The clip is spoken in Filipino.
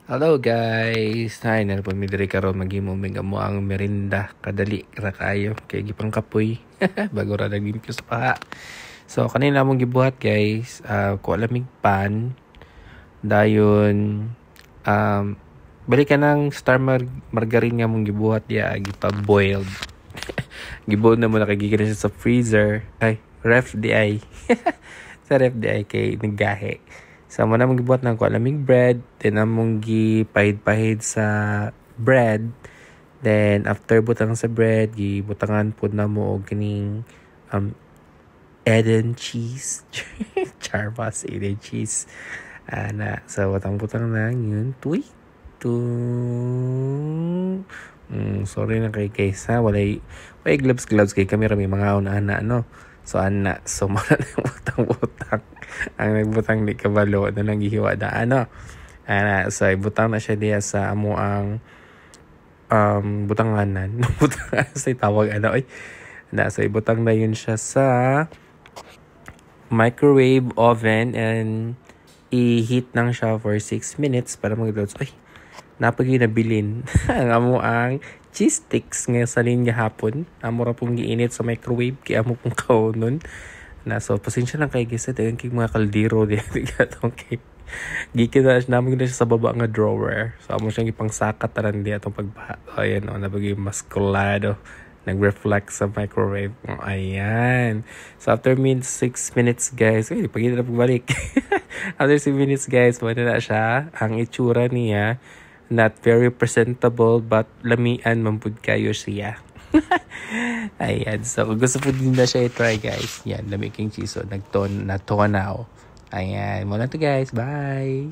Hello guys! Nay, po mi diri karon maghimong mo ang merinda kadali ra kayo kay gipang kapoy bago ra naglimpyo sa paha. So kanina mong gibuhat guys, ko lamig pan dayon balik ka ng margarine nga mong gibuhat ya gipa-boiled. Giboil na mo na kay gikan siya sa freezer. Ay, ref di ay. Sa ref di ay kay naggahe. So, mo na mong gibuhat ng kualaming bread. Then, among gipahid-pahid sa bread. Then, after butang sa bread, gibutangan po na mo og kining Eden cheese. Charbas, Eden cheese. So, butang-butang na yun. Tuy. Sorry na kay guys ha. Walay gloves kay kami rami mga una-ana, no? So, muna na yung butang-butang. Ang nagbutang di kabalo na lang gihiwa da so ibutang na siya diya sa amo ang butanganan sa tawag so ibutang na yun siya sa microwave oven and i-heat nang siya for 6 minutes para mag-loads. Napagi nabilin ang amo ang cheese sticks nga sa linya hapon amo ra pong giinit sa microwave kaya amo pong kaunon so pasensya lang kay gisa dayon kay mga kaldero di atong kay gikin na namin na siya sa baba nga drawer so amo siyang ipangsakat taran di atong pagbaha. Ayan nabagi maskulado nag-reflect sa microwave. Ayan. So after 6 minutes guys, pagin na pagbalik. After 6 minutes guys, wala na siya. Ang itsura niya not very presentable but lamian mampud kayo siya. Ayan. So, kung gusto po din na siya i-try, guys. Yan, lamig king cheese. So, natonaw. Ayan. Muna to, guys. Bye!